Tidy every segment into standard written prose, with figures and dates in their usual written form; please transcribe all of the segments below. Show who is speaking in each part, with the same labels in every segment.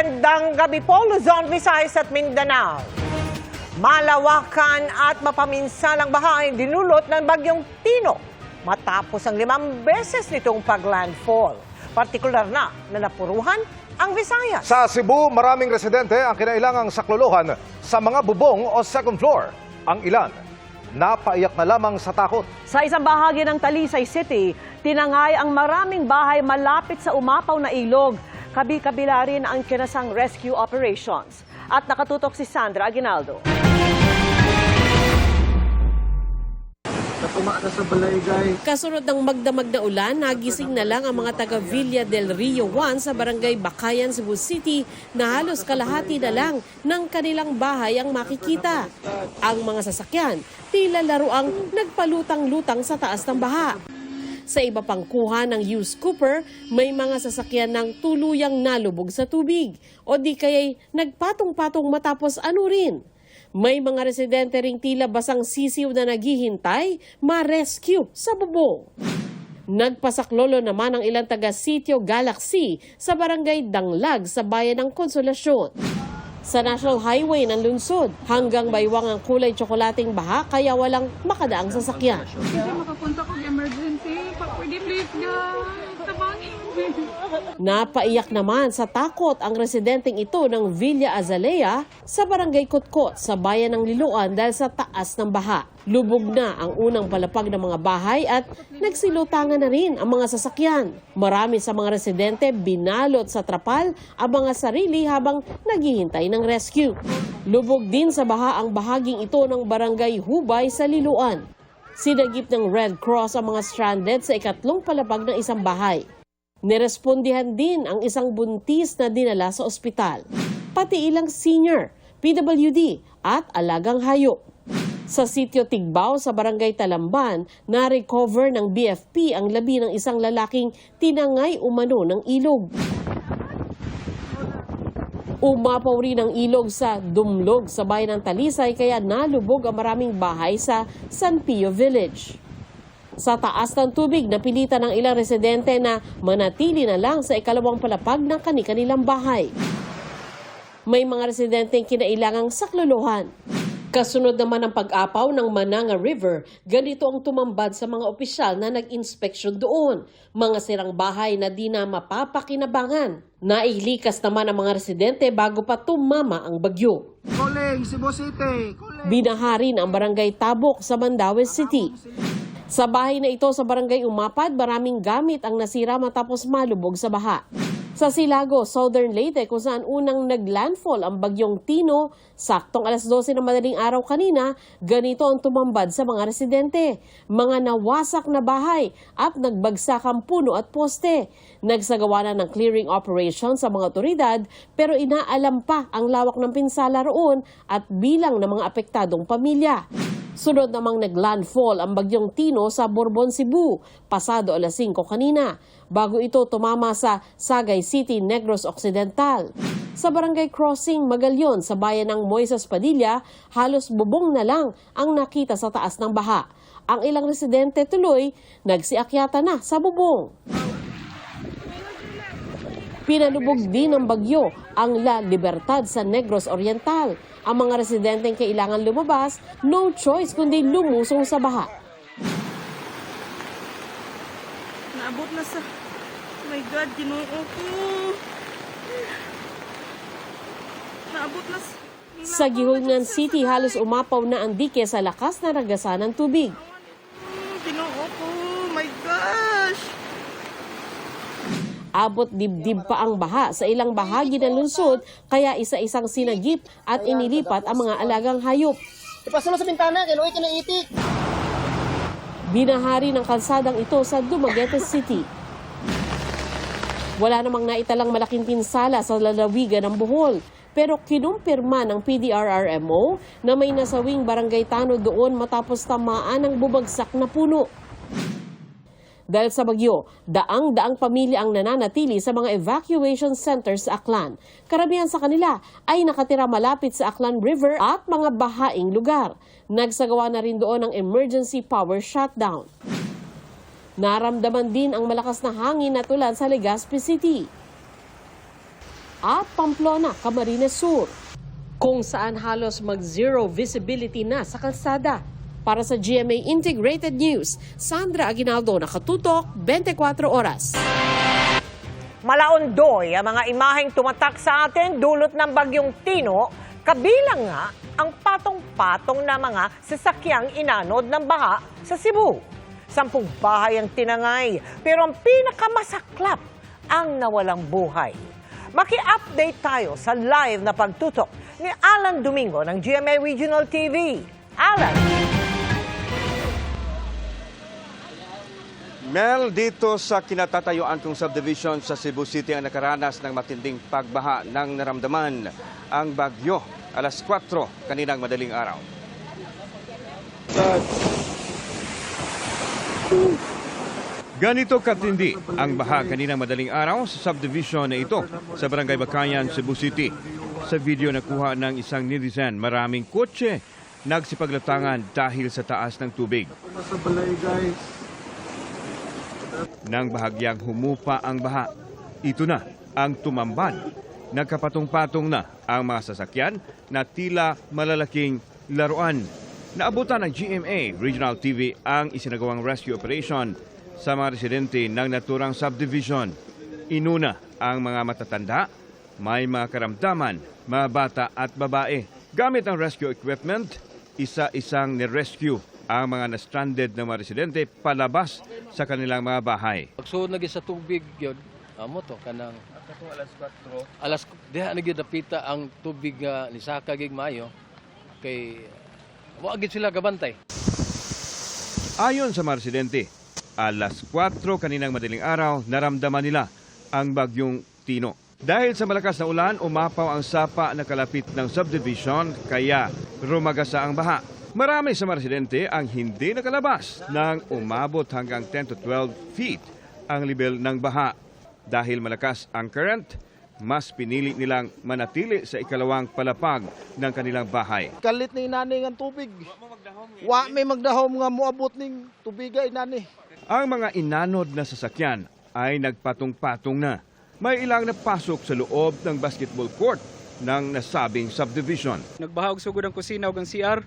Speaker 1: Magandang gabi po, Luzon, Visayas at Mindanao. Malawakan at mapaminsalang baha ay dinulot ng bagyong Tino matapos ang 5 beses nitong paglandfall. Partikular na napuruhan ang Visayas.
Speaker 2: Sa Cebu, maraming residente ang kinailangang saklolohan sa mga bubong o second floor. Ang ilan, napaiyak na lamang sa takot.
Speaker 3: Sa isang bahagi ng Talisay City, tinangay ang maraming bahay malapit sa umapaw na ilog. Kabi-kabila rin ang kinasang rescue operations. At nakatutok si Sandra Aguinaldo.
Speaker 4: Kasunod ng magdamag na ulan, nagising na lang ang mga taga Villa del Rio 1 sa barangay Bakayan, Cebu City na halos kalahati na lang ng kanilang bahay ang makikita. Ang mga sasakyan, tila laruang nagpalutang-lutang sa taas ng baha. Sa iba pang kuha ng used cooper, may mga sasakyan ng tuluyang nalubog sa tubig o di kaya'y nagpatong-patong matapos anurin. May mga residente ring tila basang sisiw na naghihintay ma-rescue sa bubong. Nagpasaklolo naman ang ilang taga Sitio Galaxy sa barangay Danglag sa bayan ng Konsolasyon. Sa National Highway ng lungsod, hanggang baywang ang kulay tsokolating baha kaya walang makadaang sasakyan.
Speaker 5: Hindi makapunta kong emergency. Pwede please guys. Tabangin.
Speaker 4: Napaiyak naman sa takot ang residenteng ito ng Villa Azalea sa barangay Kutkot sa bayan ng Liloan dahil sa taas ng baha. Lubog na ang unang palapag ng mga bahay at nagsilutangan na rin ang mga sasakyan. Marami sa mga residente binalot sa trapal ang mga sarili habang naghihintay ng rescue. Lubog din sa baha ang bahaging ito ng barangay Hubay sa Liloan. Sinagip ng Red Cross ang mga stranded sa ikatlong palapag ng isang bahay. Nirespondihan din ang isang buntis na dinala sa ospital. Pati ilang senior, PWD at alagang hayop. Sa Sitio Tigbao sa barangay Talamban, na-recover ng BFP ang labi ng isang lalaking tinangay umano ng ilog. Umapaw rin ang ilog sa Dumlog sa bayan ng Talisay kaya nalubog ang maraming bahay sa San Pio Village. Sa taas ng tubig, napilitan ng ilang residente na manatili na lang sa ikalawang palapag ng kani-kanilang bahay. May mga residenteng kinailangang saklolohan. Kasunod naman ang pag-apaw ng Mananga River, ganito ang tumambad sa mga opisyal na nag-inspeksyon doon. Mga sirang bahay na di na mapapakinabangan. Nailikas naman ang mga residente bago pa tumama ang bagyo.
Speaker 6: Calling, Cebu City.
Speaker 4: Binaharin ang barangay Tabok sa Mandaue City. Sa bahay na ito sa barangay Umapad, maraming gamit ang nasira matapos malubog sa baha. Sa Silago, Southern Leyte, kung saan unang naglandfall ang bagyong Tino, saktong alas 12 ng madaling araw kanina, ganito ang tumambad sa mga residente. Mga nawasak na bahay at nagbagsak ang puno at poste. Nagsagawa na ng clearing operation sa mga otoridad pero inaalam pa ang lawak ng pinsala roon at bilang ng mga apektadong pamilya. Sunod namang naglandfall ang bagyong Tino sa Bourbon, Cebu, pasado alas 5 kanina, bago ito tumama sa Sagay City, Negros Occidental. Sa Barangay Crossing, Magalyon, sa bayan ng Moises Padilla, halos bubong na lang ang nakita sa taas ng baha. Ang ilang residente tuloy, nagsiakyata na sa bubong. Pinalubog din ng bagyo ang La Libertad sa Negros Oriental. Ang mga residenteng kailangan lumabas, no choice kundi lumusong sa baha.
Speaker 5: Naabot na sa... Oh my God, Ginoo ko. Naabot na sa...
Speaker 4: Sa Gihungan City, halos umapaw na ang dike sa lakas na ragasan ng tubig.
Speaker 5: Ginoo ko. Oh my gosh.
Speaker 4: Abot dibdib pa ang baha sa ilang bahagi ng lungsod kaya isa-isang sinagip at inilipat ang mga alagang hayop.
Speaker 6: Ipasalo sa bintana, kaya luwi ka na itik.
Speaker 4: Binahari ng kalsadang ito sa Dumaguete City. Wala namang naitalang malaking pinsala sa lalawigan ng Bohol. Pero kinumpirma ng PDRRMO na may nasawing barangay tanod doon matapos tamaan ng bumagsak na puno. Dahil sa bagyo, daang-daang pamilya ang nananatili sa mga evacuation centers sa Aklan. Karamihan sa kanila ay nakatira malapit sa Aklan River at mga bahaing lugar. Nagsagawa na rin doon ng emergency power shutdown. Naramdaman din ang malakas na hangin at ulan sa Legazpi City. at Pamplona, Camarines Sur, kung saan halos mag-zero visibility na sa kalsada. Para sa GMA Integrated News, Sandra Aguinaldo, nakatutok, 24 oras.
Speaker 1: Malaondoy ang mga imaheng tumatak sa atin dulot ng bagyong Tino, kabilang nga ang patong-patong na mga sasakyang inanod ng baha sa Cebu. 10 bahay ang tinangay, pero ang pinakamasaklap ang nawalang buhay. Maki-update tayo sa live na pagtutok ni Alan Domingo ng GMA Regional TV. Alan!
Speaker 7: Mel, dito sa kinatatayuan kong subdivision sa Cebu City ang nakaranas ng matinding pagbaha ng naramdaman ang bagyo alas 4 kaninang madaling araw. Ganito katindi ang baha kaninang madaling araw sa subdivision na ito sa Barangay Bakayan, Cebu City. Sa video nakuha ng isang netizen, maraming kotse nagsipaglatangan dahil sa taas ng tubig. Nang bahagyang humupa ang baha, ito na ang tumambad. Nagkapatong-patong na ang mga sasakyan na tila malalaking laruan. Naabutan ng GMA Regional TV ang isinagawang rescue operation sa mga residente ng naturang subdivision. Inuna ang mga matatanda, may mga karamdaman, mga bata at babae. Gamit ang rescue equipment, isa-isang nirescue ang mga na-stranded na mga residente palabas sa kanilang mga bahay.
Speaker 8: Pagsuod lagi sa tubig yun, amo to kanang alas diha na gyud napita ang tubig nga ni saka gig maayo kay wa gid sila gabantay.
Speaker 7: Ayon sa mga residente, alas 4 kaninang madaling araw naramdaman nila ang bagyong Tino. Dahil sa malakas na ulan, umapaw ang sapa na kalapit ng subdivision kaya rumagasa ang baha. Marami sa mga residente ang hindi nakalabas nang umabot hanggang 10 to 12 feet ang level ng baha. Dahil malakas ang current, mas pinili nilang manatili sa ikalawang palapag ng kanilang bahay.
Speaker 6: Kalit ni inani ng tubig. Wa may magdahom nga moabot ning tubiga inani.
Speaker 7: Ang mga inanod na sasakyan ay nagpatong-patong na. May ilang napasok sa loob ng basketball court ng nasabing subdivision.
Speaker 5: Nagbahag sugod ang kusina ug ang CR.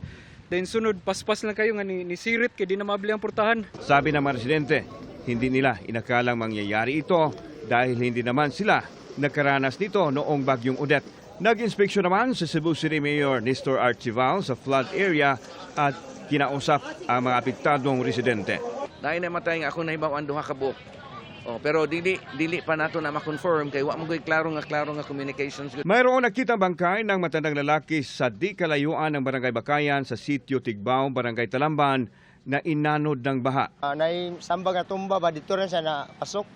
Speaker 5: Then sunod, paspas lang kayo nga ni sirit kay di na mabili ang portahan.
Speaker 7: Sabi ng mga residente, hindi nila inakalang mangyayari ito dahil hindi naman sila nakaranas nito noong bagyong Odette. Nag-inspeksyon naman si Cebu City Mayor Nestor Archival sa flood area at kinausap ang mga apektadong residente.
Speaker 9: Dahil namatay nga ako na ibaw ang duha ka buok. Pero dili pa nato na ma-confirm kay wa mo koy klaro nga communications.
Speaker 7: Mayroon nakitang bangkay ng matandang lalaki sa di kalayuan ng Barangay Bakayan sa Sitio Tigbao, Barangay Talamban na inanod ng baha.
Speaker 6: Nay samba nga tumba ba dito rin siya na pasok.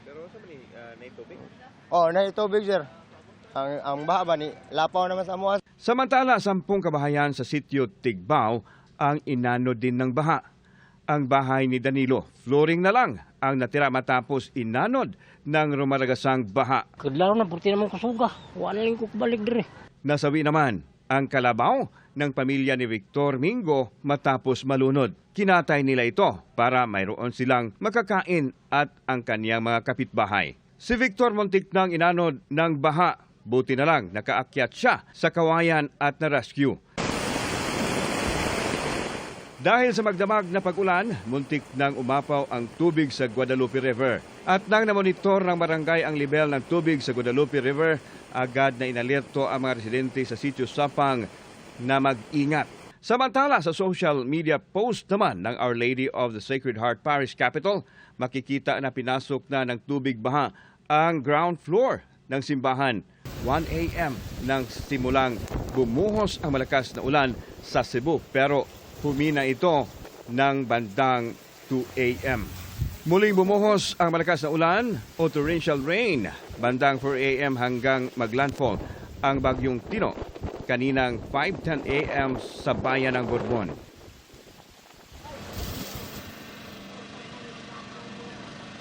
Speaker 9: Pero sa ni naitubig?
Speaker 6: Naitubig sir. Ang baha ba ni lapaw naman sa amuha.
Speaker 7: Samantala, 10 kabahayan sa Sitio Tigbao ang inanod din ng baha. Ang bahay ni Danilo, flooring na lang ang natira matapos inanod ng rumalagasang baha.
Speaker 10: Kadlaw na, purti naman kusuga. Wala lang ko kubalik dire.
Speaker 7: Nasawi naman ang kalabaw ng pamilya ni Victor Mingo matapos malunod. Kinatay nila ito para mayroon silang makakain at ang kaniyang mga kapitbahay. Si Victor muntik nang inanod ng baha. Buti na lang nakaakyat siya sa kawayan at na-rescue. Dahil sa magdamag na pag-ulan, muntik nang umapaw ang tubig sa Guadalupe River. At nang namonitor ng barangay ang level ng tubig sa Guadalupe River, agad na inalerto ang mga residente sa Sitio Sapang na mag-ingat. Samantala sa social media post naman ng Our Lady of the Sacred Heart Parish Capital, makikita na pinasok na ng tubig baha ang ground floor ng simbahan. 1 a.m. nang simulang bumuhos ang malakas na ulan sa Cebu, pero humina ito ng bandang 2 a.m. Muling bumuhos ang malakas na ulan o torrential rain bandang 4 a.m. hanggang maglandfall ang bagyong Tino kaninang 5:10 a.m. sa bayan ng Borbon.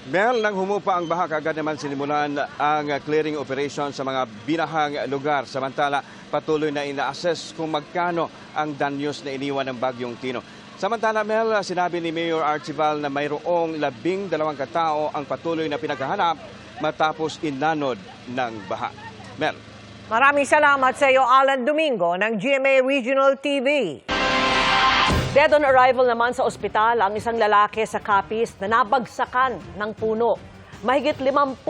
Speaker 7: Mel, nang humupa ang baha, kagad naman sinimulan ang clearing operation sa mga binahang lugar. Samantala, patuloy na ina-assess kung magkano ang danyos na iniwan ng bagyong Tino. Samantala, Mel, sinabi ni Mayor Archival na mayroong 12 katao ang patuloy na pinaghahanap matapos inanod ng baha.
Speaker 11: Mel.
Speaker 1: Maraming salamat sa iyo, Alan Domingo ng GMA Regional TV.
Speaker 3: Dead on arrival naman sa ospital ang isang lalaki sa Capiz na nabagsakan ng puno. Mahigit 50,000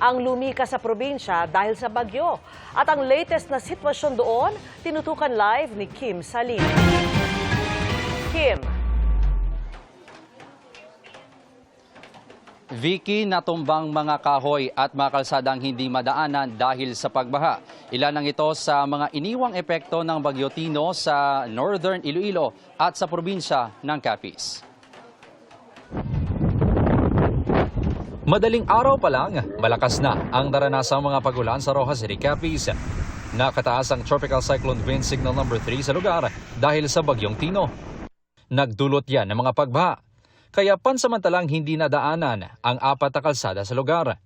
Speaker 3: ang lumikas sa probinsya dahil sa bagyo. At ang latest na sitwasyon doon, tinutukan live ni Kim Salinas. Kim.
Speaker 12: Vicky, natumbang mga kahoy at mga kalsadang hindi madaanan dahil sa pagbaha. Ilan lang ito sa mga iniwang epekto ng Bagyo Tino sa Northern Iloilo at sa probinsya ng Capiz. Madaling araw pa lang, malakas na ang naranasang mga pagulan sa Rojas City, Capiz. Nakataas ang Tropical Cyclone Wind Signal No. 3 sa lugar dahil sa Bagyong Tino. Nagdulot yan ng mga pagbaha. Kaya pansamantalang hindi nadaanan ang 4 na kalsada sa lugar.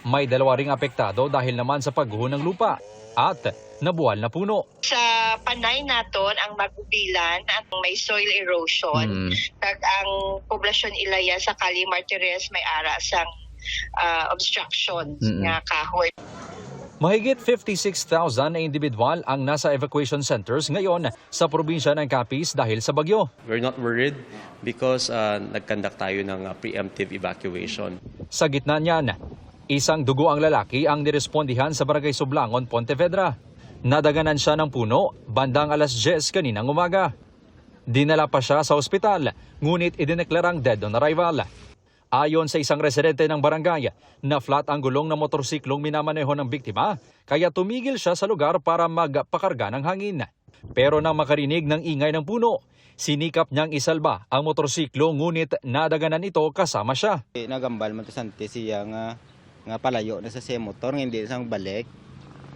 Speaker 12: May 2 ring apektado dahil naman sa pagguho ng lupa at nabuwal na puno.
Speaker 13: Sa panay naton ang magubilan at may soil erosion. Kag ang poblasyon ilaya sa Cali Martires may ara sang obstruction nga kahoy.
Speaker 12: Mahigit 56,000 na individual ang nasa evacuation centers ngayon sa probinsya ng Capiz dahil sa bagyo.
Speaker 11: We're not worried because nag-conduct tayo ng preemptive evacuation.
Speaker 12: Sa gitna niyan, isang dugo ang lalaki ang nirespondihan sa Barangay Sublangon, Pontevedra. Nadaganan siya ng puno bandang alas 10 kaninang umaga. Dinala pa siya sa ospital, ngunit idineklarang dead on arrival. Ayon sa isang residente ng barangay, na flat ang gulong ng motorsiklong minamaneho ng biktima, kaya tumigil siya sa lugar para magpakarga ng hangin. Pero nang makarinig ng ingay ng puno, sinikap niyang isalba ang motorsiklo ngunit nadaganan ito kasama siya.
Speaker 14: Nagambal man to sante siya nga palayo na sa motor, hindi sang balik.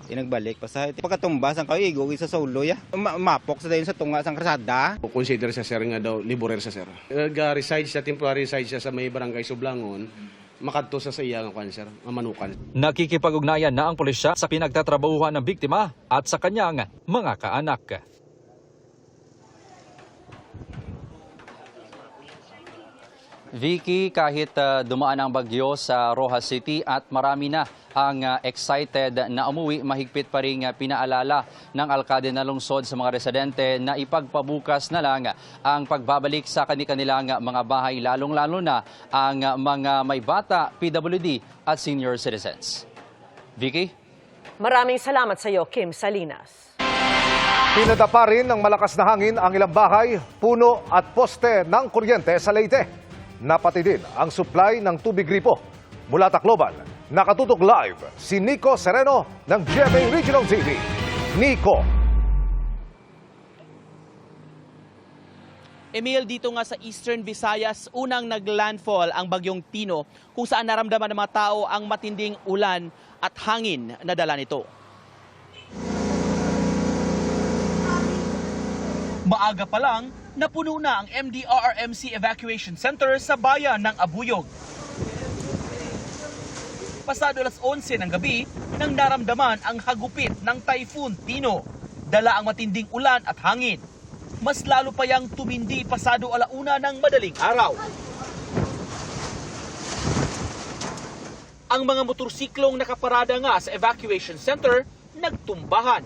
Speaker 14: Nagbalik pa sa pagkatumbas ang kayo igugin sa solo ya. Mapok sa dayon sa tunga sang krasada.
Speaker 15: Consider sa sir nga daw liborer sa sir. Reside sa temporary reside siya sa may barangay Sublangon. Makadto sa iya nga kan sir, manukan.
Speaker 12: Nakikipag-ugnayan na ang pulisya sa pinagtatrabahuhan ng biktima at sa kanyang mga kaanak. Vicky, kahit dumaan ang bagyo sa Rojas City at marami na ang excited na umuwi, mahigpit pa rin pinaalala ng alkalde na lungsod sa mga residente na ipagpabukas na lang ang pagbabalik sa kanilang mga bahay, lalong-lalo na ang mga may bata, PWD at senior citizens. Vicky?
Speaker 3: Maraming salamat sa iyo, Kim Salinas.
Speaker 2: Pinadapa rin ng malakas na hangin ang ilang bahay, puno at poste ng kuryente sa Leyte. Napati din ang supply ng tubig gripo. Mula Tacloban, nakatutok live si Nico Sereno ng GMA Regional TV. Nico.
Speaker 16: Emil, dito nga sa Eastern Visayas, unang naglandfall ang Bagyong Tino kung saan naramdaman ng mga tao ang matinding ulan at hangin na dala nito. Maaga pa lang, napuno na ang MDRRMC Evacuation Center sa bayan ng Abuyog. Pasado alas 11 ng gabi nang naramdaman ang hagupit ng Typhoon Tino. Dala ang matinding ulan at hangin. Mas lalo pa yang tumindi pasado alauna ng madaling araw. Ang mga motorsiklong nakaparada nga sa evacuation center nagtumbahan.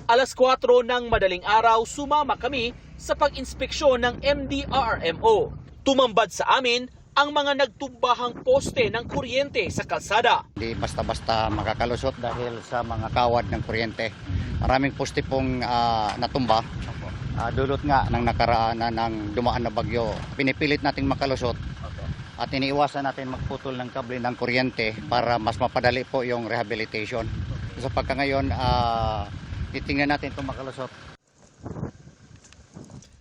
Speaker 16: Alas 4 ng madaling araw, sumama kami sa pag-inspeksyon ng MDRRMO. Tumambad sa amin ang mga nagtumbahang poste ng kuryente sa kalsada.
Speaker 17: Hindi basta-basta makakalusot dahil sa mga kawad ng kuryente. Maraming poste pong natumba. Dulot nga ng nakaraan ng dumaan na bagyo. Pinipilit nating makalusot at iniiwasan natin magputol ng kable ng kuryente para mas mapadali po yung rehabilitation. So pagka ngayon, titingnan natin itong makalusot.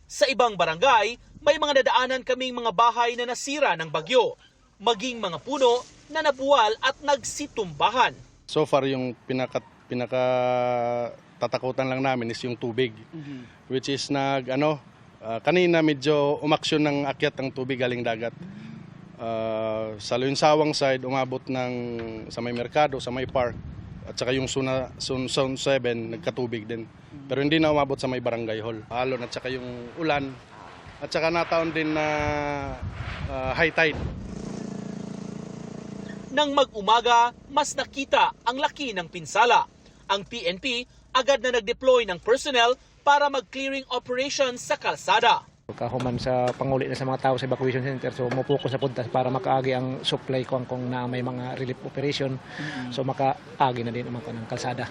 Speaker 16: Sa ibang barangay, may mga nadaanan kaming mga bahay na nasira ng bagyo, maging mga puno na nabuwal at nagsitumbahan.
Speaker 18: So far, yung pinaka tatakutan lang namin is yung tubig, which is kanina medyo umaksyon ng akyat ang tubig galing dagat. Sa Lunsawang side, umabot sa may merkado, sa may park, at saka yung Zone 7, nagkatubig din. Pero hindi na umabot sa may barangay hall. Alon at saka yung ulan. At saka nataon din na high tide.
Speaker 16: Nang mag-umaga, mas nakita ang laki ng pinsala. Ang PNP agad na nag-deploy ng personnel para mag-clearing operation sa kalsada.
Speaker 19: Kahuman sa panguli na sa mga tao sa evacuation center, so mupokus na punta para makaagi ang supply kung na may mga relief operation, so makaagi na din ang mga kalsada.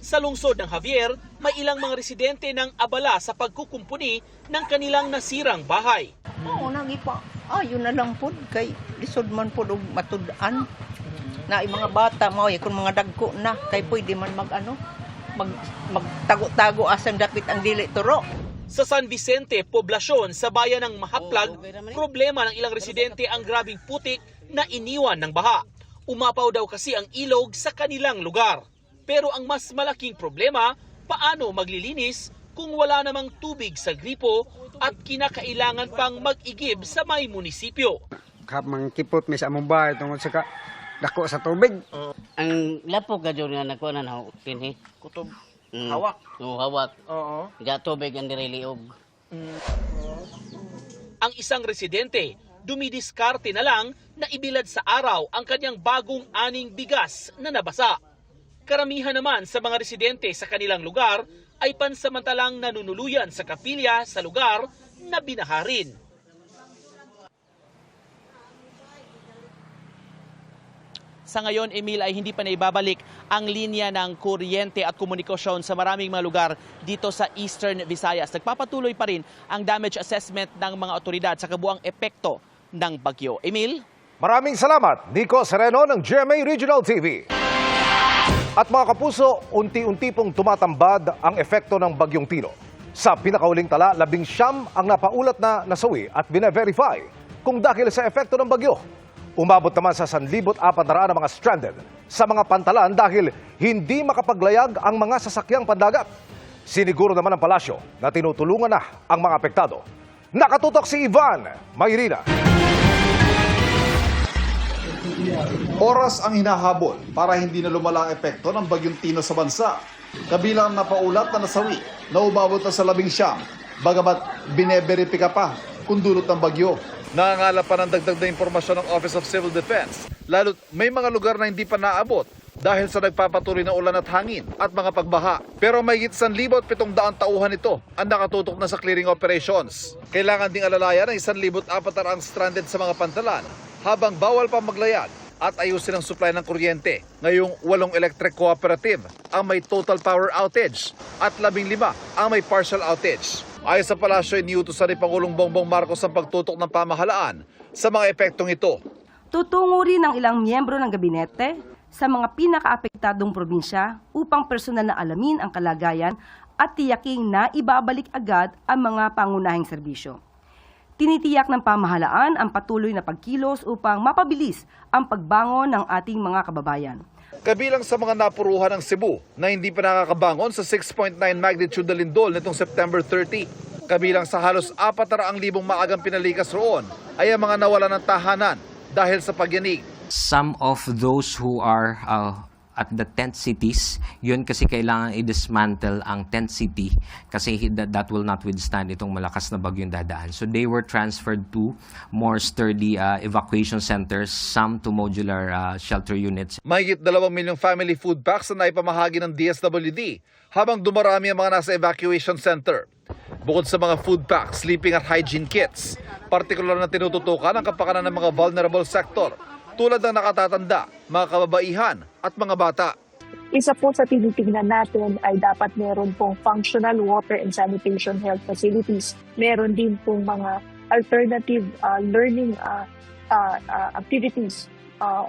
Speaker 16: Sa lungsod ng Javier, may ilang mga residente ng abala sa pagkukumpuni ng kanilang nasirang bahay.
Speaker 20: Oo, nagipa. Yun na lang po, kay lisod man po og matud-an. Na mga bata, kung mga dagko na, kay pwede man magtago-tago asang dapit ang dili turo.
Speaker 16: Sa San Vicente, poblasyon sa bayan ng Mahaplag, problema ng ilang residente ang grabing putik na iniwan ng baha. Umapaw daw kasi ang ilog sa kanilang lugar. Pero ang mas malaking problema, paano maglilinis kung wala namang tubig sa gripo at kinakailangan pang mag-igib sa may munisipyo.
Speaker 21: Kapag kipot may sa among bahay tungkol sa dako sa tubig.
Speaker 10: Ang lapo ka dyan nga nakuha na na pinhi.
Speaker 16: Kutob. Hawak.
Speaker 10: Hawak.
Speaker 16: Oo.
Speaker 10: Diya tubig ang diriliog.
Speaker 16: Ang isang residente, dumidiskarte na lang na ibilad sa araw ang kanyang bagong aning bigas na nabasa. Karamihan naman sa mga residente sa kanilang lugar ay pansamantalang nanunuluyan sa kapilya sa lugar na binaharin. Sa ngayon, Emil, ay hindi pa naibabalik ang linya ng kuryente at komunikasyon sa maraming mga lugar dito sa Eastern Visayas. Nagpapatuloy pa rin ang damage assessment ng mga otoridad sa kabuang epekto ng bagyo. Emil?
Speaker 2: Maraming salamat, Nico Sereno ng GMA Regional TV. At mga kapuso, unti-unti pong tumatambad ang epekto ng Bagyong Tino. Sa pinakauling tala, 19 ang napaulat na nasawi at bine-verify kung dahil sa epekto ng bagyo. Umabot naman sa 1,400 na mga stranded sa mga pantalan dahil hindi makapaglayag ang mga sasakyang pandagat. Siniguro naman ng palasyo na tinutulungan na ang mga apektado. Nakatutok si Ivan Mayrina.
Speaker 22: Oras ang hinahabol para hindi na lumala ang epekto ng Bagyong Tino sa bansa. Kabilang napaulat na nasawi na umabot na sa 19, bagamat bineberipika pa kung dulot ng bagyo.
Speaker 23: Nangangalap pa ng dagdag na impormasyon ng Office of Civil Defense, lalo't may mga lugar na hindi pa naabot dahil sa nagpapatuloy na ulan at hangin at mga pagbaha. Pero may 1,700 tauhan ito ang nakatutok na sa clearing operations. Kailangan ding alalayan ng 1,400 ang stranded sa mga pantalan habang bawal pa maglayag at ayusin ang supply ng kuryente. Ngayong 8 electric cooperative ang may total power outage at 15 ang may partial outage. Ayon sa palasyo, iniutusan ni Pangulong Bongbong Marcos ang pagtutok ng pamahalaan sa mga epektong ito.
Speaker 24: Tutungo rin ang ilang miyembro ng gabinete sa mga pinakaapektadong probinsya upang personal na alamin ang kalagayan at tiyaking na ibabalik agad ang mga pangunahing serbisyo. Tinitiyak ng pamahalaan ang patuloy na pagkilos upang mapabilis ang pagbangon ng ating mga kababayan.
Speaker 23: Kabilang sa mga napuruhan ng Cebu na hindi pa nakakabangon sa 6.9 magnitude na lindol nitong September 30. Kabilang sa halos 400,000 maagang pinalikas roon ay ang mga nawalan ng tahanan dahil sa pagyanig.
Speaker 25: Some of those who are at the tent cities, yun kasi kailangan i-dismantle ang tent city kasi that will not withstand itong malakas na bagyong dadaan. So they were transferred to more sturdy evacuation centers, some to modular shelter units.
Speaker 23: Mahigit 2 milyong family food packs na naipamahagi ng DSWD habang dumarami ang mga nasa evacuation center. Bukod sa mga food packs, sleeping at hygiene kits, partikular na tinututukan ang kapakanan ng mga vulnerable sector tulad ng nakatatanda, mga kababaihan at mga bata.
Speaker 26: Isa po sa tinitingnan natin ay dapat meron pong functional water and sanitation health facilities. Meron din pong mga alternative learning activities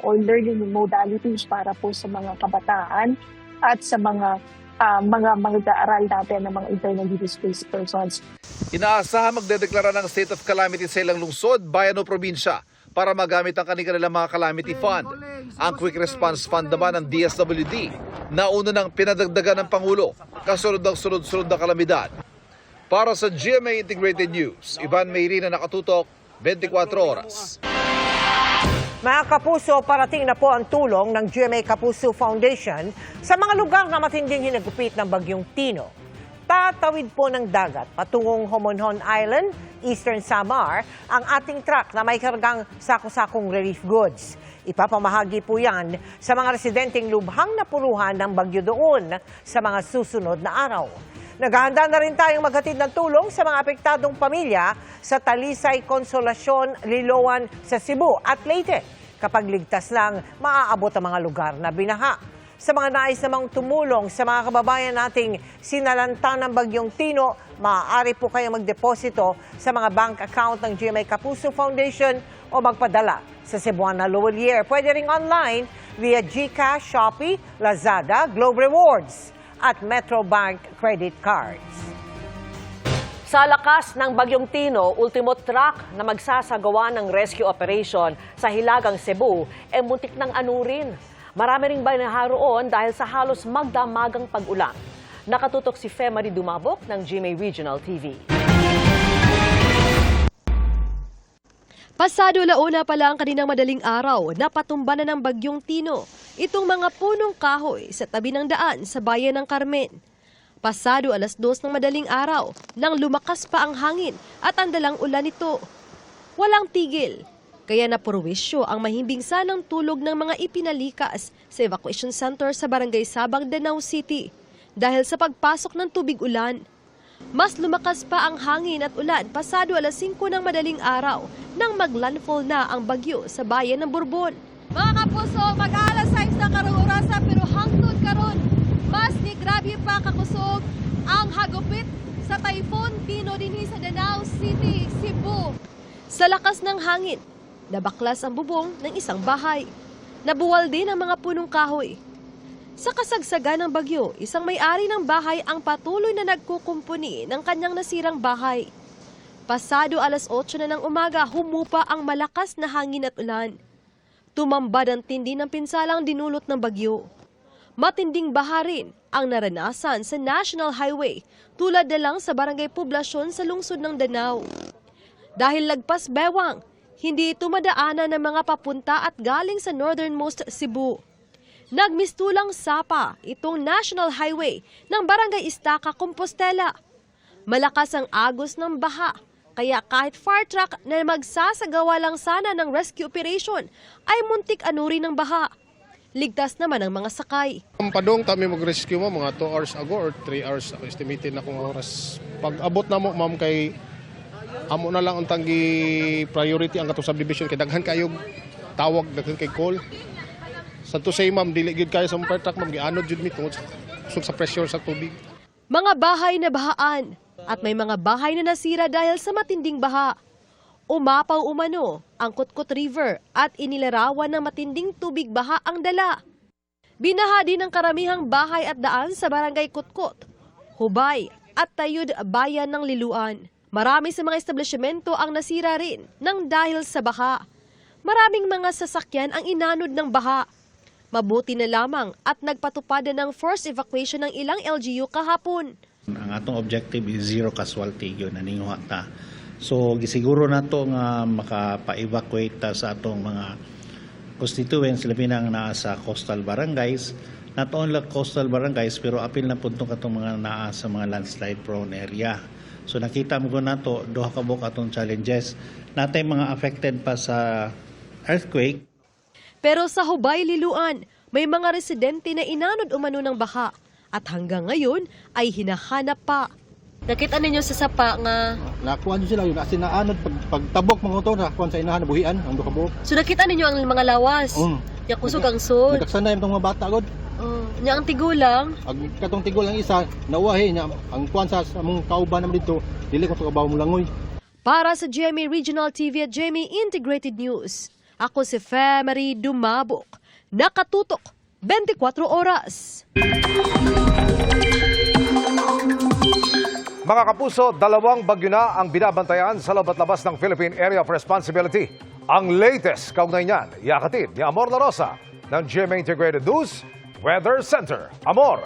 Speaker 26: or learning modalities para po sa mga kabataan at sa mga mag-aaral natin ng mga internally displaced persons.
Speaker 23: Inaasahan magdedeklara ng state of calamity sa ilang lungsod, bayan o probinsya para magamit ang kanilang mga calamity fund. Ang Quick Response Fund naman ng DSWD, nauna nang pinadagdagan ng Pangulo kasunod ng sunod-sunod na kalamidad. Para sa GMA Integrated News, Ivan Mayrina, nakatutok, 24 oras.
Speaker 1: Mga kapuso, parating na po ang tulong ng GMA Kapuso Foundation sa mga lugar na matinding hinagupit ng Bagyong Tino. Tatawid po ng dagat patungong Homonhon Island, Eastern Samar, ang ating truck na may kargang sako-sakong relief goods. Ipapamahagi po yan sa mga residenteng lubhang napuruhan ng bagyo doon sa mga susunod na araw. Naghahanda na rin tayong maghatid ng tulong sa mga apektadong pamilya sa Talisay, Consolacion, Liloan sa Cebu at Leyte kapag ligtas lang maaabot ang mga lugar na binaha. Sa mga nais namang tumulong sa mga kababayan nating sinalanta ng Bagyong Tino, maaari po kayong magdeposito sa mga bank account ng GMA Kapuso Foundation o magpadala sa Cebuana Luwalier. Pwede ring online via GCash, Shopee, Lazada, Globe Rewards at Metrobank credit cards.
Speaker 3: Sa lakas ng Bagyong Tino, ultimo truck na magsasagawa ng rescue operation sa Hilagang Cebu ay muntik ng anurin. Marami ring binaha roon dahil sa halos magdamagang pag-ulan. Nakatutok si Marie Dumabok ng GMA Regional TV.
Speaker 4: Pasado launa pa lang kaninang madaling araw, napatumba na ng Bagyong Tino itong mga punong kahoy sa tabi ng daan sa bayan ng Carmen. Pasado 2:00 ng madaling araw nang lumakas pa ang hangin at ang dalang ulan nito. Walang tigil, kaya napurwisyo ang mahimbing sanang tulog ng mga ipinalikas sa evacuation center sa Barangay Sabang, Danao City dahil sa pagpasok ng tubig ulan. Mas lumakas pa ang hangin at ulan pasado 5:00 ng madaling araw nang maglandfall na ang bagyo sa bayan ng Bourbon. Mga kapuso, mag-aalas 6 na karong orasa pero hangtod karon mas ni grabe pa kakusog ang hagupit sa Typhoon Tino dinhi sa Danao City, Cebu. Sa lakas ng hangin, nabaklas ang bubong ng isang bahay. Nabuwal din ang mga punong kahoy. Sa kasagsagan ng bagyo, isang may-ari ng bahay ang patuloy na nagkukumpuni ng kanyang nasirang bahay. Pasado 8:00 na ng umaga, humupa ang malakas na hangin at ulan. Tumambad ang tindi ng pinsalang dinulot ng bagyo. Matinding baha rin ang naranasan sa National Highway tulad na lang sa Barangay Poblacion sa lungsod ng Danao. Dahil lagpas bewang, hindi ito madaanan ng mga papunta at galing sa northernmost Cebu. Nagmistulang sapa itong National Highway ng Barangay Estaca, Compostela. Malakas ang agos ng baha, kaya kahit fire truck na magsasagawa lang sana ng rescue operation ay muntik anuri ng baha. Ligtas naman ang mga sakay.
Speaker 18: Ang padong kami mag-rescue mo mga 2 hours ago or 3 hours ako estimated na kung oras. Pag abot na mo ma'am kay amo na lang ang tanggi priority ang katong subdivision kay daghan kayo tawag daghan kay call. Sa to say ma'am dili gyud kayo sa fire truck ma'am gianod jud mi tungod sa pressure sa tubig.
Speaker 4: Mga bahay na bahaan at may mga bahay na nasira dahil sa matinding baha. Umapaw umano ang Kutkut River at inilarawan ng matinding tubig baha ang dala. Binaha din ang karamihang bahay at daan sa Barangay Kutkut, Hubay at Tayud Bayan ng Liloan. Marami sa mga establishmento ang nasira rin ng dahil sa baha. Maraming mga sasakyan ang inanod ng baha. Mabuti na lamang at nagpatupad ng forced evacuation ng ilang LGU kahapon.
Speaker 5: Ang atong objective is zero casualty yun na ninguha ta. So gisiguro nato nga makapa-evacuate ta sa atong mga constituents labi na naa sa coastal barangays. Not only coastal barangays pero apil na punto katong mga naa sa mga landslide prone area. So nakita mo ko nato duha ka buok atong challenges. Natay mga affected pa sa earthquake.
Speaker 4: Pero sa Hubay, Liloan, may mga residente na inanod umano ng baha at hanggang ngayon ay hinahanap pa. Nakita ninyo sa sapa nga
Speaker 19: nakuha nyo sila yun kasi naanod pagtabok mga otor nakuha sa inahan nabuhian ang duha ka buok.
Speaker 4: So nakita ninyo ang mga lawas. Ya kusog ang sod.
Speaker 19: Nagkaksanay itong mga bata god.
Speaker 4: Nya ang tigulang.
Speaker 19: Ang katong tigol ang isa nauwahi nya ang kuan sa among kauban naman dito dili ko sa kabaw mo langoy.
Speaker 4: Para sa GMA Regional TV at GMA Integrated News, ako si Marie Dumabok. Nakatutok 24 oras.
Speaker 2: Mga kapuso, 2 bagyo na ang binabantayan sa loob at labas ng Philippine Area of Responsibility. Ang latest kaugnay niyan, yakatid ni Amor La Rosa ng GMA Integrated News Weather Center. Amor!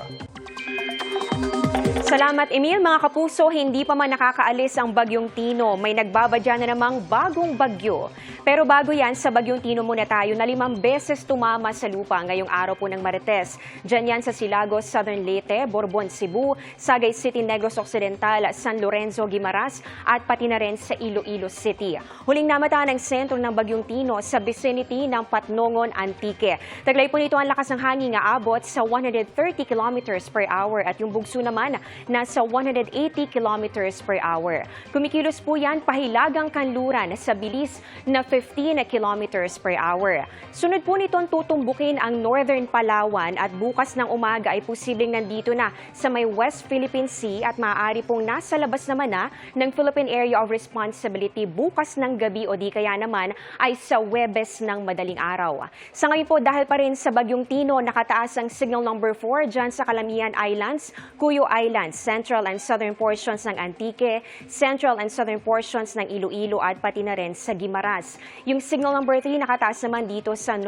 Speaker 6: Salamat, Emil. Mga kapuso, hindi pa man nakakaalis ang Bagyong Tino. May nagbabadya na namang bagong bagyo. Pero bago yan, sa Bagyong Tino muna tayo na 5 beses tumama sa lupa ngayong araw po ng Martes. Diyan yan sa Silagos, Southern Leyte, Borbon, Cebu, Sagay City, Negros Occidental, San Lorenzo, Guimaras, at pati na rin sa Iloilo City. Huling namataan ang sentro ng Bagyong Tino sa vicinity ng Patnongon, Antique. Taglay po nito ang lakas ng hangin nga abot sa 130 kilometers per hour at yung bugso naman nasa 180 kilometers per hour. Kumikilos po yan pahilagang kanluran sa bilis na 15 kilometers per hour. Sunod po nitong tutumbukin ang Northern Palawan at bukas ng umaga ay posibleng nandito na sa may West Philippine Sea at maaari pong nasa labas naman na ng Philippine Area of Responsibility bukas ng gabi o di kaya naman ay sa Huwebes ng madaling araw. Sa ngayon po dahil pa rin sa Bagyong Tino, nakataas ang signal number 4 dyan sa Calamian Islands, Cuyo Islands, Central and Southern portions ng Antique, Central and Southern portions ng Iloilo at pati na rin sa Guimaras. Yung signal number 3 nakataas naman dito sa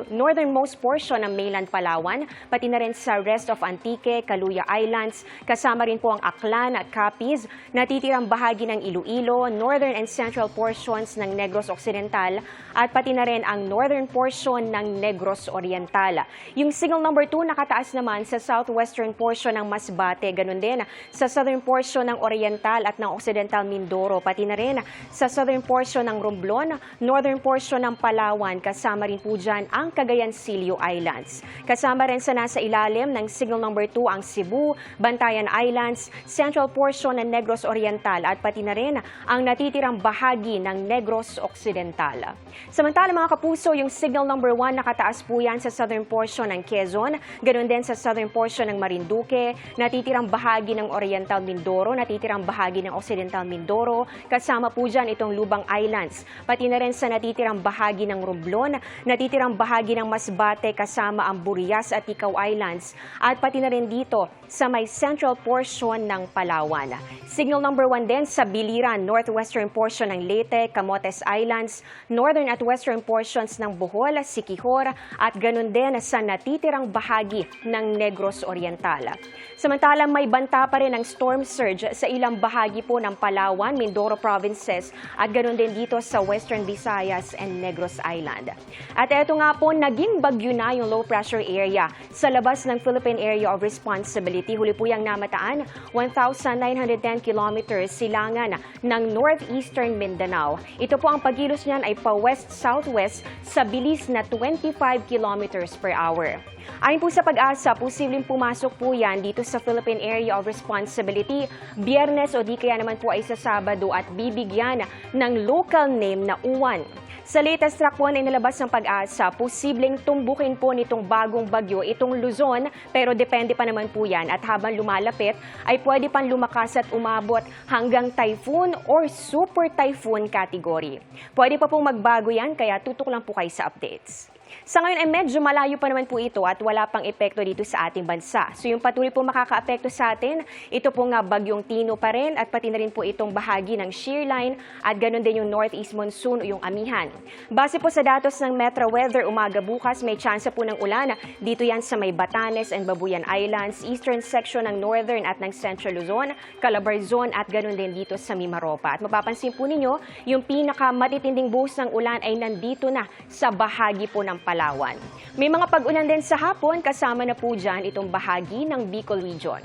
Speaker 6: northernmost portion ng mainland Palawan, pati na rin sa rest of Antique, Caluya Islands, kasama rin po ang Aklan at Capiz, natitirang bahagi ng Iloilo, northern and central portions ng Negros Occidental at pati na rin ang northern portion ng Negros Oriental. Yung signal number 2 nakataas naman sa southwestern portion ng Masbate, ganun din sa southern portion ng Oriental at ng Occidental Mindoro, pati na rin sa southern portion ng Romblon, northern portion ng Palawan, kasama rin po dyan ang Cagayan Silio Islands. Kasama rin sa nasa ilalim ng signal number 2 ang Cebu, Bantayan Islands, central portion ng Negros Oriental at pati na rin ang natitirang bahagi ng Negros Occidental. Samantala mga kapuso, yung signal number 1 nakataas po yan sa southern portion ng Quezon, ganun din sa southern portion ng Marinduque, natitirang bahagi ng Oriental Mindoro, natitirang bahagi ng Occidental Mindoro, kasama po dyan itong Lubang Islands, pati na rin sa natitirang bahagi ng Romblon, natitirang bahagi ng Masbate kasama ang Burias at Icao Islands, at pati na rin dito sa may central portion ng Palawan. Signal number 1 din sa Biliran, northwestern portion ng Leyte, Camotes Islands, northern at western portions ng Bohol, Siquijor, at ganun din sa natitirang bahagi ng Negros Oriental. Samantalang may banta pa rin ang storm surge sa ilang bahagi po ng Palawan, Mindoro provinces at ganoon din dito sa Western Visayas and Negros Island. At eto nga po, naging bagyo na yung low pressure area sa labas ng Philippine Area of Responsibility. Huli po yung namataan, 1,910 kilometers silangan ng northeastern Mindanao. Ito po ang pagkilos niyan ay pa west-southwest sa bilis na 25 kilometers per hour. Ayon po sa Pag-asa, posibleng pumasok po yan dito sa Philippine Area of Responsibility Biyernes o di kaya naman po ay sa Sabado at bibigyan ng local name na Uwan. Sa latest track po na inilabas ng Pag-asa, posibleng tumbukin po nitong bagong bagyo itong Luzon, pero depende pa naman po yan at habang lumalapit ay pwede pang lumakas at umabot hanggang typhoon or super typhoon category. Pwede pa pong magbago yan kaya tutok lang po kayo sa updates. Sa ngayon ay medyo malayo pa naman po ito at wala pang epekto dito sa ating bansa. So yung patuloy po makaka-apekto sa atin, ito po nga Bagyong Tino pa rin at pati na rin po itong bahagi ng shear line at ganun din yung northeast monsoon o yung amihan. Base po sa datos ng Metro Weather, umaga bukas may tsansa po ng ulan. Dito yan sa may Batanes and Babuyan Islands, eastern section ng northern at ng central Luzon, Calabarzon at ganun din dito sa Mimaropa. At mapapansin po ninyo, yung pinakamatitinding buhos ng ulan ay nandito na sa bahagi po ng Palawan. May mga pag-ulan din sa hapon, kasama na po dyan itong bahagi ng Bicol Region.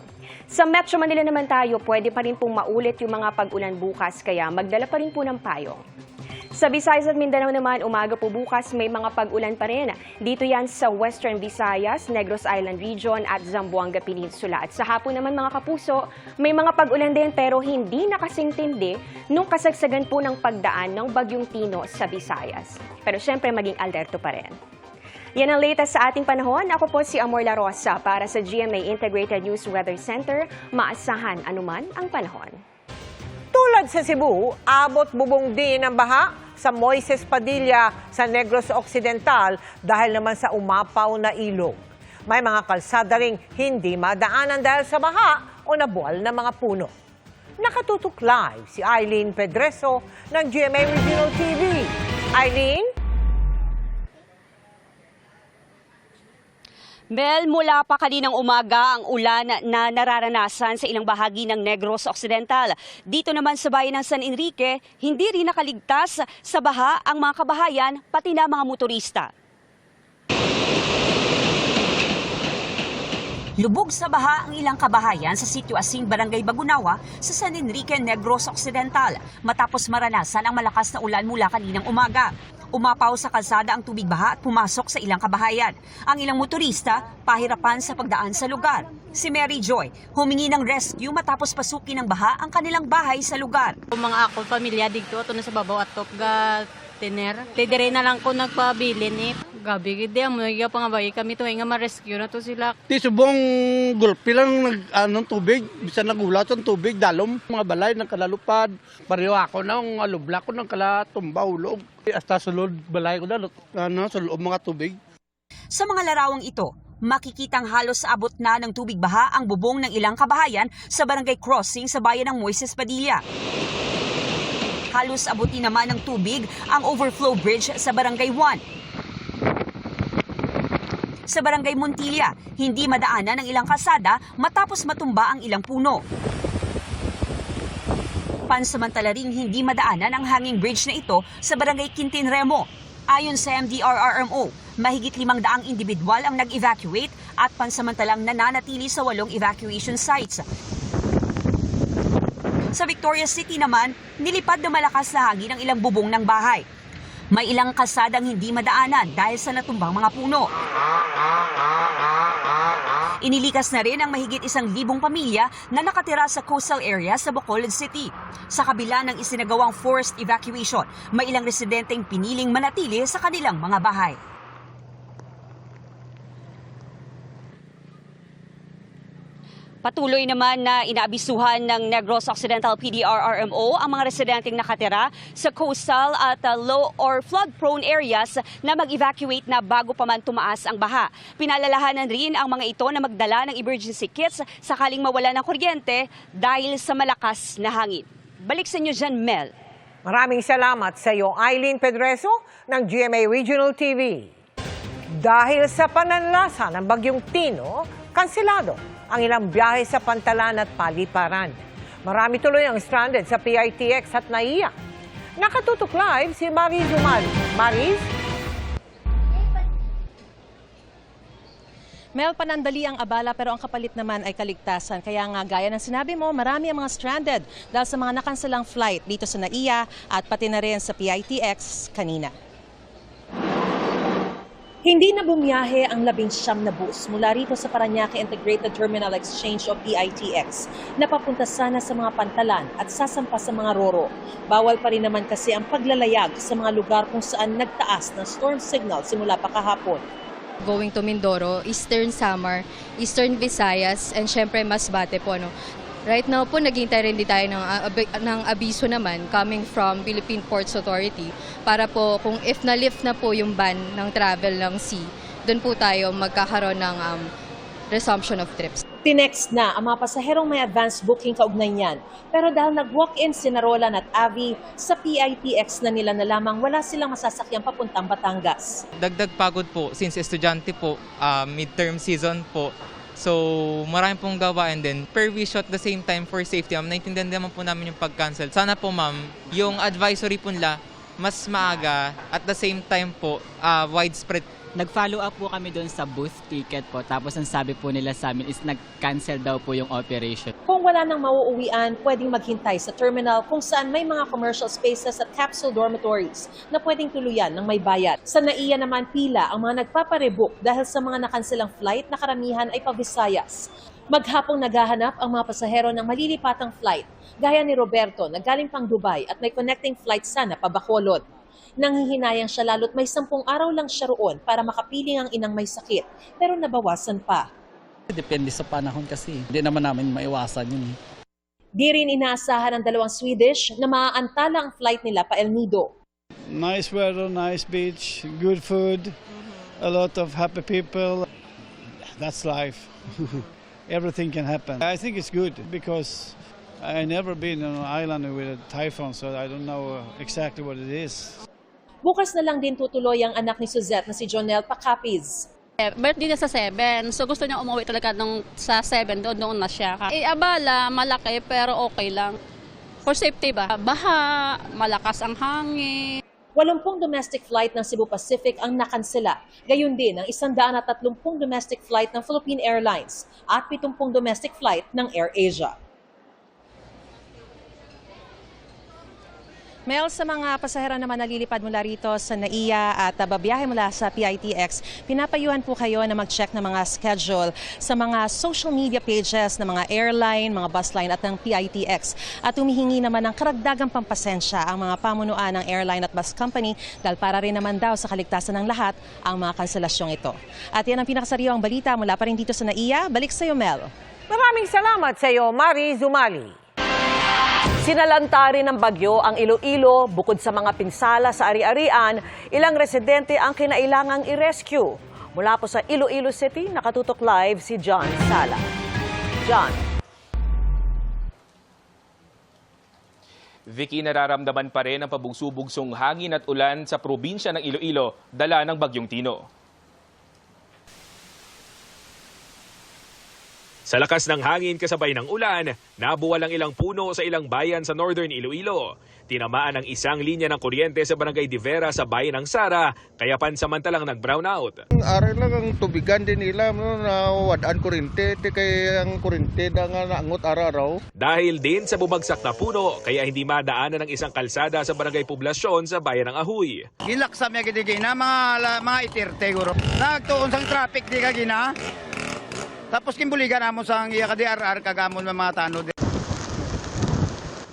Speaker 6: Sa Metro Manila naman tayo, pwede pa rin pong maulit yung mga pag-ulan bukas, kaya magdala pa rin po ng payong. Sa Visayas at Mindanao naman, umaga po bukas may mga pag-ulan pa rin. Dito yan sa Western Visayas, Negros Island Region at Zamboanga Peninsula. At sa hapon naman mga kapuso, may mga pag-ulan din pero hindi nakasintindi nung kasagsagan po ng pagdaan ng Bagyong Tino sa Visayas. Pero syempre maging alerto pa rin. Yan ang latest sa ating panahon. Ako po si Amor La Rosa para sa GMA Integrated News Weather Center. Maasahan anuman ang panahon.
Speaker 1: Tulad sa Cebu, abot bubong din ang baha sa Moises Padilla sa Negros Occidental dahil naman sa umapaw na ilog. May mga kalsada ring hindi madaanan dahil sa baha o nabuwal na mga puno. Nakatutok live si Eileen Pedreso ng GMA Regional TV. Eileen?
Speaker 7: Mel, mula pa kaninang umaga ang ulan na nararanasan sa ilang bahagi ng Negros Occidental. Dito naman sa bayan ng San Enrique, hindi rin nakaligtas sa baha ang mga kabahayan pati na mga motorista. Lubog sa baha ang ilang kabahayan sa Sitio Asing, Barangay Bagunawa sa San Enrique, Negros Occidental matapos maranasan ang malakas na ulan mula kaninang umaga. Umapaw sa kalsada ang tubig baha at pumasok sa ilang kabahayan. Ang ilang motorista pahirapan sa pagdaan sa lugar. Si Mary Joy humingi ng rescue matapos pasukin ng baha ang kanilang bahay sa lugar.
Speaker 8: Mga ako pamilya dito ato na sa babaw at top ga tener. Tidire na lang ko nagpabilin eh. Gabi gid mo nga pangabay kami to nga ma-rescue na to sila.
Speaker 9: Di subong gulpi lang anong tubig, bisan nagulat ang tubig dalom mga balay ng kalalupad. Pareho ako na ang alubla ko ng kalatumba ulog. Hasta sulod balay ko na sa loob mga tubig.
Speaker 7: Sa mga larawang ito, makikitang halos abot na ng tubig baha ang bubong ng ilang kabahayan sa barangay crossing sa bayan ng Moises Padilla. Halos abutin naman ng tubig ang overflow bridge sa barangay 1. Sa barangay Montilla, hindi madaanan ang ilang kalsada matapos matumba ang ilang puno. Pansamantala ring hindi madaanan ang hanging bridge na ito sa barangay Quintin Remo. Ayon sa MDRRMO, mahigit 500 individual ang nag-evacuate at pansamantalang nananatili sa 8 evacuation sites. Sa Victoria City naman, nilipad na malakas na hangin ang ilang bubong ng bahay. May ilang kalsadang hindi madaanan dahil sa natumbang mga puno. Inilikas na rin ang mahigit 1,000 pamilya na nakatira sa coastal area sa Bacolod City. Sa kabila ng isinagawang forced evacuation, may ilang residenteng piniling manatili sa kanilang mga bahay. Patuloy naman na inaabisuhan ng Negros Occidental PDRRMO ang mga residenteng nakatira sa coastal at low or flood-prone areas na mag-evacuate na bago pa man tumaas ang baha. Pinalalahanan rin ang mga ito na magdala ng emergency kits sakaling mawala ng kuryente dahil sa malakas na hangin. Balik sa inyo dyan, Mel.
Speaker 1: Maraming salamat sa iyo, Eileen Pedreso ng GMA Regional TV. Dahil sa pananlasa ng Bagyong Tino, kanselado ang ilang biyahe sa Pantalan at Paliparan. Marami tuloy ang stranded sa PITX at NAIA. Nakatutok live si Mariz Umal. Mariz?
Speaker 11: Mel, panandali ang abala pero ang kapalit naman ay kaligtasan. Kaya nga gaya ng sinabi mo, marami ang mga stranded dahil sa mga nakanselang flight dito sa NAIA at pati na rin sa PITX kanina. Hindi na bumiyahe ang 19 na bus mula rito sa Parañaque Integrated Terminal Exchange o PITX na papunta sana sa mga Pantalan at sasampa sa mga Roro. Bawal pa rin naman kasi ang paglalayag sa mga lugar kung saan nagtaas ng storm signal simula pa kahapon.
Speaker 13: Going to Mindoro, Eastern Samar, Eastern Visayas, and syempre Masbate po. No? Right now po, naghihintay rin din tayo ng abiso naman coming from Philippine Ports Authority para po kung if na-lift na po yung ban ng travel ng sea, doon po tayo magkakaroon ng resumption of trips.
Speaker 11: Tinext na ang mga pasaherong may advance booking kaugnay niyan. Pero dahil nag-walk-in si Narolan at Avi, sa PITX na nila na lamang wala silang masasakyan papuntang Batangas.
Speaker 14: Dagdag pagod po since estudyante po, midterm season po. So, marami pong gawain din. Per wish at the same time for safety, naintindihan naman po namin yung pag-cancel. Sana po ma'am, yung advisory po nila, mas maaga at the same time po, widespread.
Speaker 27: Nag-follow up po kami doon sa booth ticket po. Tapos ang sabi po nila sa amin is nag-cancel daw po yung operation.
Speaker 11: Kung wala nang mauuwian, pwedeng maghintay sa terminal kung saan may mga commercial spaces at capsule dormitories na pwedeng tuluyan ng may bayad. Sa NAIA naman pila ang mga nagpaparebook dahil sa mga nakanselang flight na karamihan ay pa-Visayas. Maghapong naghahanap ang mga pasahero ng malilipatang flight, gaya ni Roberto na galing pang Dubai at may connecting flight sana pa Bacolod. Nanghihinayang siya lalo't may 10 araw lang siya roon para makapiling ang inang may sakit, pero nabawasan pa.
Speaker 27: Depende sa panahon kasi, hindi naman namin maiwasan yun.
Speaker 11: Di rin inaasahan ng 2 Swedish na maaantala ang flight nila pa El Nido.
Speaker 28: Nice weather, nice beach, good food, a lot of happy people. That's life. Everything can happen. I think it's good because I never been on an island with a typhoon, so I don't know exactly what it is.
Speaker 11: Bukas na lang din tutuloy ang anak ni Suzette na si Jonel Pacapiz.
Speaker 10: Birthday niya sa 7, so gusto niya umuwi talaga sa 7, doon na siya. Abala, malaki pero okay lang. For safety ba? Baha, malakas ang hangin.
Speaker 11: 80 domestic flight ng Cebu Pacific ang nakansela. Gayun din ang 130 domestic flight ng Philippine Airlines at 70 domestic flight ng AirAsia.
Speaker 12: Mel, sa mga pasahero naman nalilipad mula rito sa NAIA at babiyahe mula sa PITX, pinapayuhan po kayo na mag-check ng mga schedule sa mga social media pages ng mga airline, mga bus line at ng PITX. At humihingi naman ng karagdagang pampasensya ang mga pamunuan ng airline at bus company dahil para rin naman daw sa kaligtasan ng lahat ang mga kanselasyong ito. At yan ang pinakasariwang balita mula pa rin dito sa NAIA. Balik sa iyo, Mel.
Speaker 1: Maraming salamat sa iyo, Mari Zumali.
Speaker 3: Sinalanta rin ng bagyo ang Iloilo. Bukod sa mga pinsala sa ari-arian, ilang residente ang kinailangang i-rescue. Mula po sa Iloilo City, nakatutok live si John Sala. John.
Speaker 15: Vicky, nararamdaman pa rin ang pabugso-bugsong hangin at ulan sa probinsya ng Iloilo, dala ng Bagyong Tino. Sa lakas ng hangin kasabay ng ulan, nabuwal ang ilang puno sa ilang bayan sa Northern Iloilo. Tinamaan ang isang linya ng kuryente sa Barangay de Vera sa bayan ng Sara, kaya pansamantalang nag-brownout.
Speaker 9: Aral lang ang tubigan din nila, na wadaan kuryente, kaya ang kuryente na nga naangot araw-araw.
Speaker 15: Dahil din sa bumagsak na puno, kaya hindi madaanan ng isang kalsada sa Barangay Poblasyon sa bayan ng Ahoy.
Speaker 16: Gilaksa may gidigina, mga itirte guro. Nagtuon sang traffic di kagina. Tapos kimbuligan namo sang iya ka DRR kagamon ng mga tanod.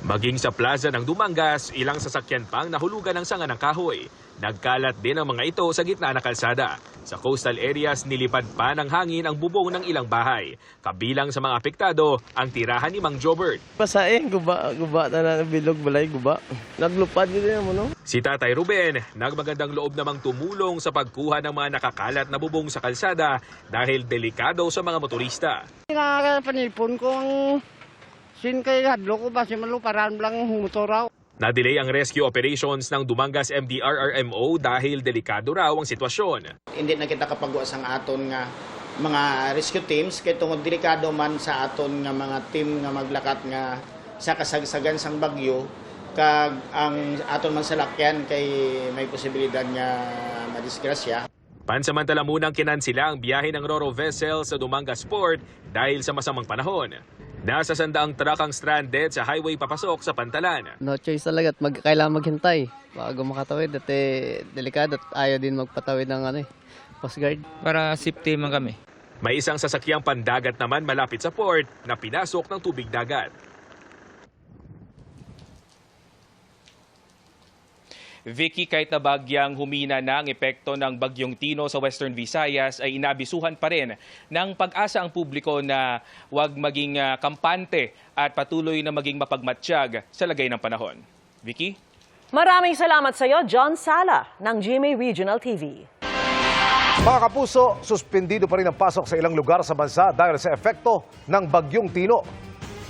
Speaker 15: Maging sa plaza ng Dumangas, ilang sasakyan pang nahulugan ng sanga ng kahoy. Nagkalat din ang mga ito sa gitna ng kalsada. Sa coastal areas, nilipad pa ng hangin ang bubong ng ilang bahay. Kabilang sa mga apektado, ang tirahan ni Mang Jobert.
Speaker 17: Pasain, guba na bilog balay, guba. Naglupad din mo, no?
Speaker 15: Si Tatay Ruben, nagmagandang loob namang tumulong sa pagkuha ng mga nakakalat na bubong sa kalsada dahil delikado sa mga motorista.
Speaker 16: Panipon ko ang sin kay hadlo ko basi maluparan lang motor raw.
Speaker 15: Na-delay ang rescue operations ng Dumangas MDRRMO dahil delikado raw ang sitwasyon.
Speaker 16: Hindi na kita kapagawa sang aton nga mga rescue teams kay tungod delikado man sa aton nga mga team nga maglakat nga sa kasagsagan sang bagyo kag ang aton man salakyan kay may posibilidad nga madisgrasya.
Speaker 15: Pansamantala munang kinansila ang biyahe ng Roro vessel sa Dumangas Port dahil sa masamang panahon. Nasa 100 truck ang stranded sa highway papasok sa Pantalan.
Speaker 17: No choice talaga at kailangan maghintay bago makatawid at delikado at ayaw din magpatawid ng Coast Guard.
Speaker 14: Para safety man kami.
Speaker 15: May isang sasakyang pandagat naman malapit sa port na pinasok ng tubig dagat. Vicky, kahit na bagyang humina na ang epekto ng Bagyong Tino sa Western Visayas, ay inabisuhan pa rin ng pag-asa ang publiko na huwag maging kampante at patuloy na maging mapagmatsyag sa lagay ng panahon. Vicky?
Speaker 3: Maraming salamat sa iyo, John Sala ng GMA Regional TV.
Speaker 2: Mga kapuso, suspendido pa rin ang pasok sa ilang lugar sa bansa dahil sa epekto ng Bagyong Tino.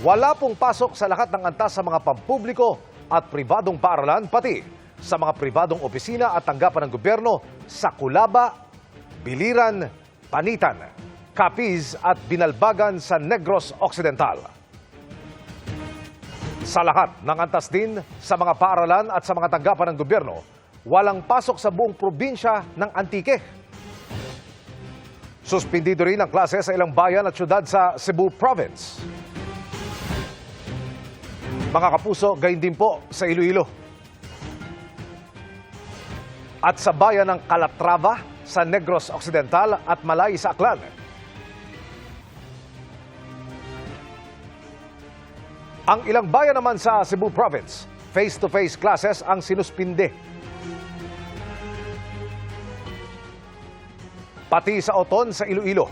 Speaker 2: Wala pong pasok sa lahat ng antas sa mga pampubliko at pribadong paaralan, pati sa mga pribadong opisina at tanggapan ng gobyerno sa Culaba, Biliran, Panitan, Capiz at Binalbagan sa Negros Occidental. Sa lahat ng antas din sa mga paaralan at sa mga tanggapan ng gobyerno, walang pasok sa buong probinsya ng Antique. Suspendido rin ang klase sa ilang bayan at syudad sa Cebu Province. Mga kapuso, gayon din po sa Iloilo. At sa bayan ng Calatrava sa Negros Occidental at Malay sa Aklan. Ang ilang bayan naman sa Cebu Province, face-to-face classes ang sinuspinde. Pati sa Oton sa Iloilo,